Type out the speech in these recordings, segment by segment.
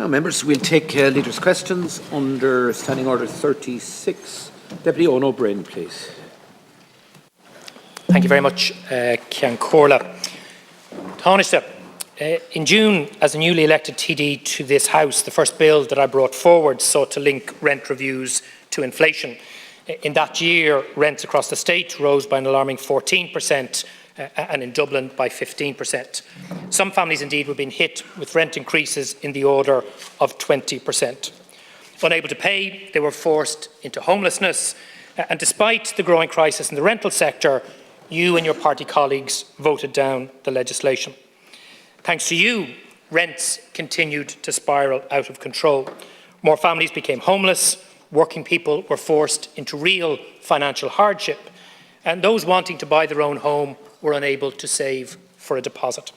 Now, members, we'll take leaders' questions under Standing Order 36. Deputy Eoin O'Brien, please. Thank you very much, Cian Corla. Taoiseach, in June, as a newly elected TD to this House, the first bill that I brought forward sought to link rent reviews to inflation. In that year, rents across the state rose by an alarming 14%, and in Dublin by 15%. Some families indeed were being hit with rent increases in the order of 20%. Unable to pay, they were forced into homelessness, and despite the growing crisis in the rental sector, you and your party colleagues voted down the legislation. Thanks to you, rents continued to spiral out of control. More families became homeless, working people were forced into real financial hardship, and those wanting to buy their own home were unable to save for a deposit.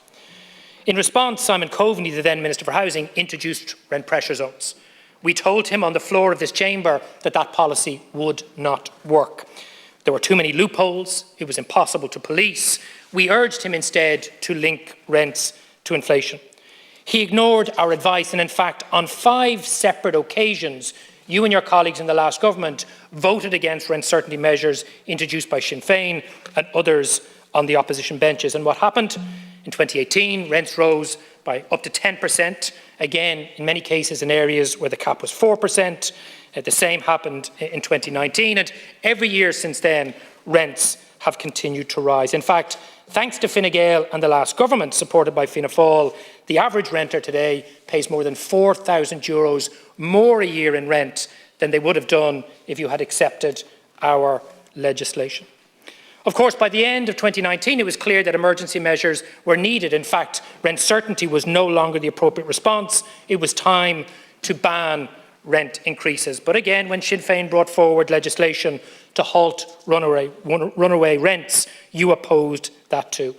In response, Simon Coveney, the then Minister for Housing, introduced rent pressure zones. We told him on the floor of this chamber that that policy would not work. There were too many loopholes, it was impossible to police. We urged him instead to link rents to inflation. He ignored our advice, and in fact, on 5 separate occasions, you and your colleagues in the last government voted against rent certainty measures introduced by Sinn Féin and others on the opposition benches. And what happened? In 2018, rents rose by up to 10%, again, in many cases in areas where the cap was 4%. The same happened in 2019, and every year since then, rents have continued to rise. In fact, thanks to Fine Gael and the last government, supported by Fianna Fáil, the average renter today pays more than €4,000 more a year in rent than they would have done if you had accepted our legislation. Of course, by the end of 2019, it was clear that emergency measures were needed. In fact, rent certainty was no longer the appropriate response. It was time to ban rent increases. But again, when Sinn Féin brought forward legislation to halt runaway rents, you opposed that too.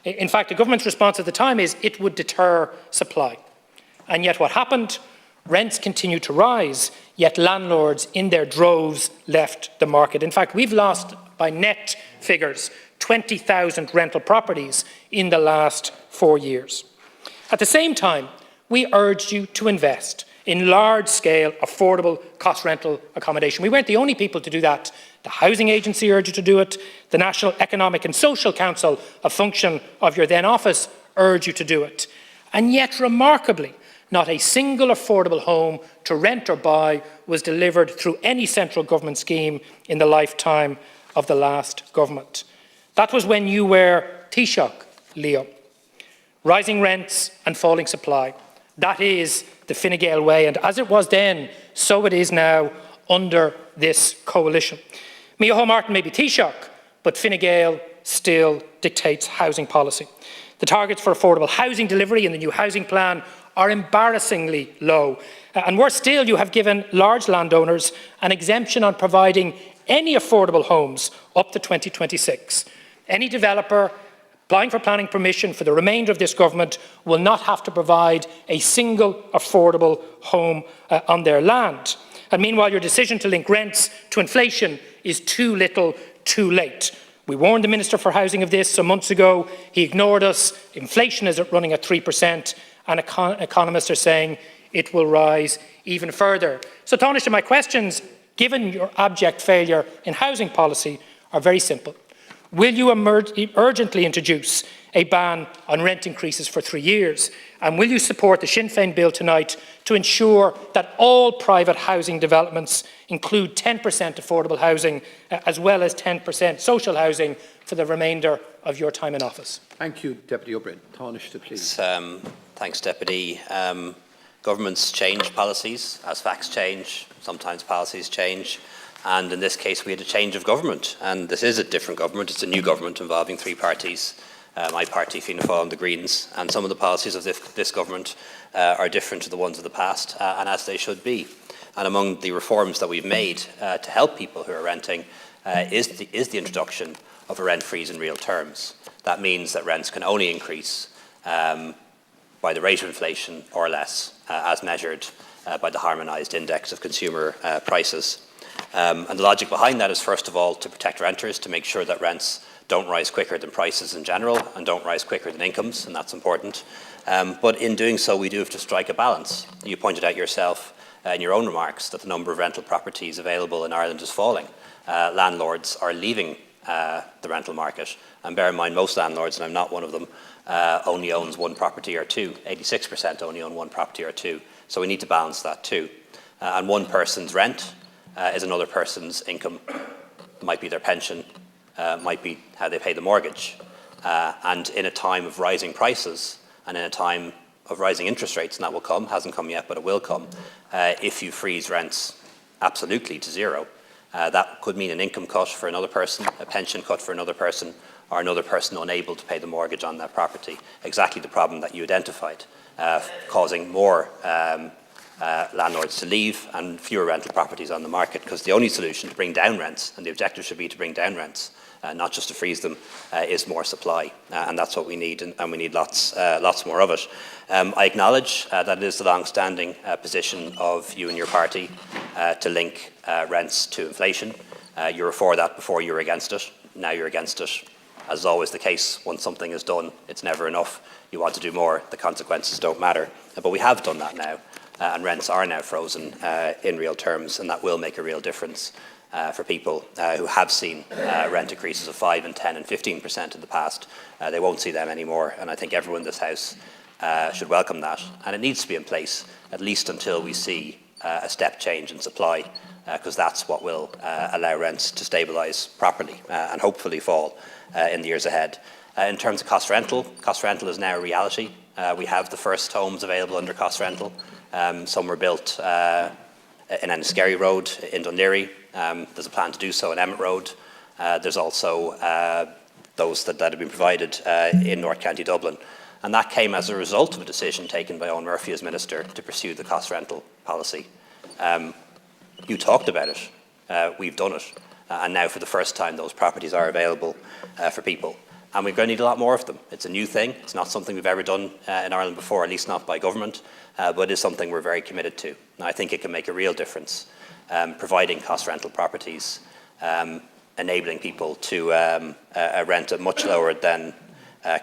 In fact, the government's response at the time is it would deter supply. And yet what happened? Rents continued to rise, yet landlords in their droves left the market. In fact, we've lost, by net figures, 20,000 rental properties in the last 4 years. At the same time, we urged you to invest in large-scale, affordable cost rental accommodation. We weren't the only people to do that. The Housing Agency urged you to do it. The National Economic and Social Council, a function of your then office, urged you to do it. And yet, remarkably, not a single affordable home to rent or buy was delivered through any central government scheme in the lifetime of the last government. That was when you were Taoiseach, Leo. Rising rents and falling supply. That is the Fine Gael way, and as it was then, so it is now under this coalition. Micheál Martin may be Taoiseach, but Fine Gael still dictates housing policy. The targets for affordable housing delivery in the new housing plan are embarrassingly low. And worse still, you have given large landowners an exemption on providing any affordable homes up to 2026. Any developer applying for planning permission for the remainder of this government will not have to provide a single affordable home on their land. And meanwhile, your decision to link rents to inflation is too little, too late. We warned the Minister for Housing of this some months ago. He ignored us. Inflation is running at 3%, and economists are saying it will rise even further. So, Taoiseach, my questions, given your abject failure in housing policy, are very simple. Will you urgently introduce a ban on rent increases for 3 years? And will you support the Sinn Féin bill tonight to ensure that all private housing developments include 10% affordable housing as well as 10% social housing for the remainder of your time in office? Thank you, Deputy O'Brien. Taoiseach, please. Thanks, Deputy. Governments change policies as facts change. Sometimes policies change. And in this case, we had a change of government. And this is a different government. It's a new government involving 3 parties. My party, Fianna Fáil and the Greens. And some of the policies of this government are different to the ones of the past, and as they should be. And among the reforms that we've made to help people who are renting is the introduction of a rent freeze in real terms. That means that rents can only increase by the rate of inflation or less, as measured by the harmonised index of consumer prices. And the logic behind that is, first of all, to protect renters, to make sure that rents don't rise quicker than prices in general and don't rise quicker than incomes, and that's important. But in doing so, we do have to strike a balance. You pointed out yourself in your own remarks that the number of rental properties available in Ireland is falling. Landlords are leaving the rental market. And bear in mind, most landlords, and I'm not one of them, only owns one property or two. 86% only own one property or two. So we need to balance that too. And one person's rent is another person's income. It might be their pension, might be how they pay the mortgage. And in a time of rising prices and in a time of rising interest rates, and that will come, hasn't come yet, but it will come, if you freeze rents absolutely to zero, that could mean an income cut for another person, a pension cut for another person, or another person unable to pay the mortgage on that property. Exactly the problem that you identified, causing more landlords to leave and fewer rental properties on the market, because the only solution to bring down rents, and the objective should be to bring down rents, not just to freeze them, is more supply, and that's what we need, and we need lots more of it. I acknowledge that it is the long-standing position of you and your party to link rents to inflation. You were for that before you were against it. Now you're against it. As is always the case, once something is done, it's never enough. You want to do more, the consequences don't matter. But we have done that now, and rents are now frozen in real terms, and that will make a real difference for people who have seen rent increases of 5% and 10% and 15% in the past. They won't see them anymore, and I think everyone in this House should welcome that. And it needs to be in place at least until we see a step change in supply, because that's what will allow rents to stabilise properly and hopefully fall in the years ahead. In terms of cost rental is now a reality. We have the first homes available under cost rental. Some were built in Enniskerry Road in Dunleary. There's a plan to do so in Emmett Road. There's also those that have been provided in North County Dublin. And that came as a result of a decision taken by Eoin Murphy as Minister to pursue the cost rental policy. You talked about it. We've done it. And now for the first time, those properties are available for people. And we're going to need a lot more of them. It's a new thing. It's not something we've ever done in Ireland before, at least not by government, but it is something we're very committed to. And I think it can make a real difference, providing cost rental properties, enabling people to rent at much lower than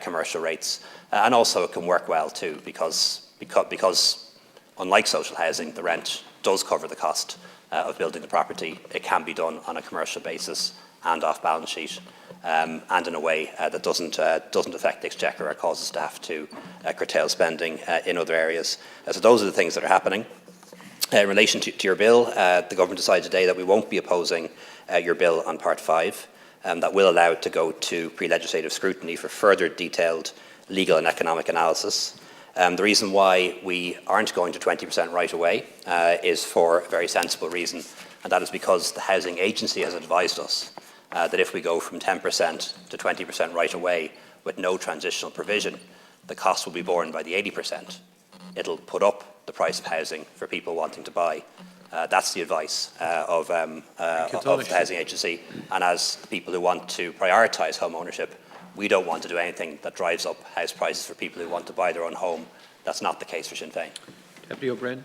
commercial rates. And also it can work well too, because unlike social housing, the rent does cover the cost of building the property. It can be done on a commercial basis and off balance sheet, and in a way that doesn't affect the exchequer or causes staff to curtail spending in other areas. So those are the things that are happening. In relation to your bill, the government decided today that we won't be opposing your bill on Part 5. That will allow it to go to pre-legislative scrutiny for further detailed legal and economic analysis. The reason why we aren't going to 20% right away is for a very sensible reason, and that is because the Housing Agency has advised us that if we go from 10% to 20% right away with no transitional provision, the cost will be borne by the 80%. It'll put up the price of housing for people wanting to buy. That's the advice of the Housing Agency, and as people who want to prioritise home ownership, we don't want to do anything that drives up house prices for people who want to buy their own home. That's not the case for Sinn Féin. Deputy O'Brien.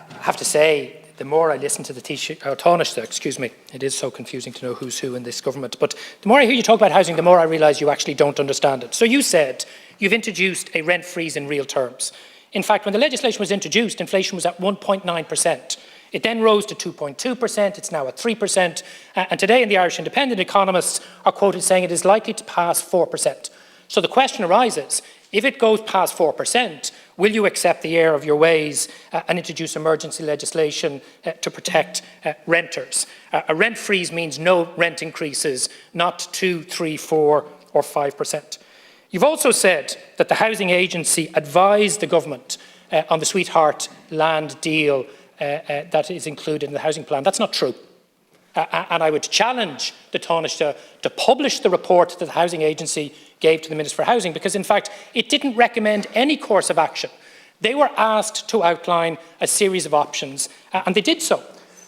I have to say, the more I listen to the Taoiseach, it is so confusing to know who's who in this government, but the more I hear you talk about housing, the more I realise you actually don't understand it. So you said you've introduced a rent freeze in real terms. In fact, when the legislation was introduced, inflation was at 1.9%. It then rose to 2.2%, it's now at 3%, and today in the Irish Independent, economists are quoted saying it is likely to pass 4%. So the question arises, if it goes past 4%, will you accept the error of your ways and introduce emergency legislation to protect renters? A rent freeze means no rent increases, not 2, 3, 4 or 5%. You've also said that the Housing Agency advised the government on the Sweetheart land deal that is included in the housing plan. That's not true. And I would challenge the Taoiseach to publish the report that the Housing Agency gave to the Minister for Housing, because in fact it didn't recommend any course of action. They were asked to outline a series of options, and they did so.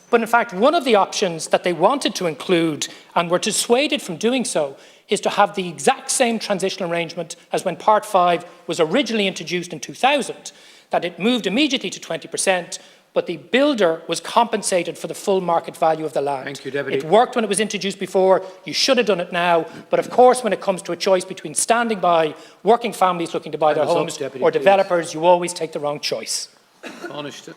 But in fact, one of the options that they wanted to include, and were dissuaded from doing so, is to have the exact same transitional arrangement as when Part 5 was originally introduced in 2000, that it moved immediately to 20%, but the builder was compensated for the full market value of the land. Thank you, Deputy. It worked when it was introduced before. You should have done it now. But of course, when it comes to a choice between standing by working families looking to buy their Time is up, homes Deputy, or please. developers, you always take the wrong choice. Tánaiste.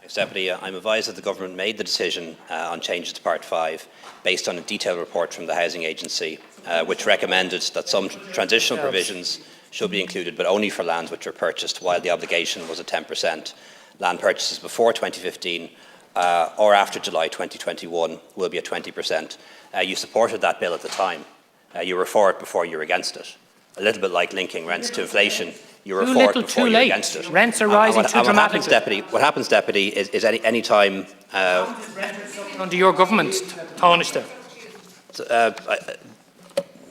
Thanks, Deputy. I'm advised that the Government made the decision on changes to Part 5 based on a detailed report from the Housing Agency, which recommended that some transitional provisions should be included, but only for lands which were purchased while the obligation was at 10%. Land purchases before 2015 or after July 2021 will be at 20%. You supported that bill at the time. You were for it before you were against it. A little bit like linking rents to inflation. You were Too for it little, before too you were late. against it. Rents are rising too dramatically. What happens, Deputy, is any time Under your government, Tánaiste.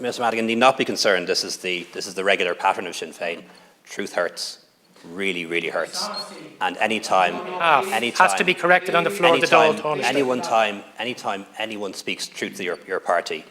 Mr. Madigan need not be concerned. This is the regular pattern of Sinn Féin. Truth hurts, really, really hurts. And anytime Has to be corrected on the floor of the Dáil, Tánaiste. anytime anyone speaks truth to your party,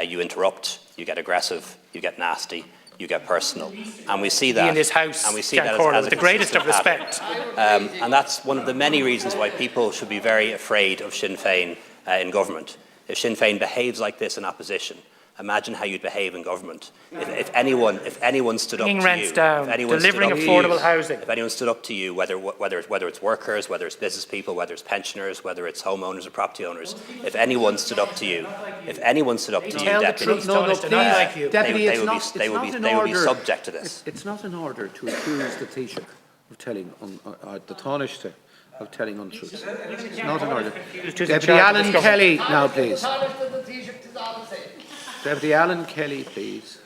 you interrupt, you get aggressive, you get nasty, you get personal, and we see that in this house, and we see Ceann that Comhairle, as with a the greatest of consistent respect. pattern. And that's one of the many reasons why people should be very afraid of Sinn Féin in government. If Sinn Féin behaves like this in opposition, imagine how you'd behave in government. If anyone stood up to Bringing you, rents down, if anyone delivering stood up to affordable you, housing. if anyone stood up to you, whether it's workers, whether it's business people, whether it's pensioners, whether it's homeowners or property owners, if anyone stood up to you, Tell the Deputy, truth, Tánaiste, not like you. Deputy, they will be subject to this. It's not in order to accuse the Taoiseach of telling, the Tánaiste of telling untruths. It's not in order. Deputy Alan Kelly now, please. Deputy Alan Kelly, please.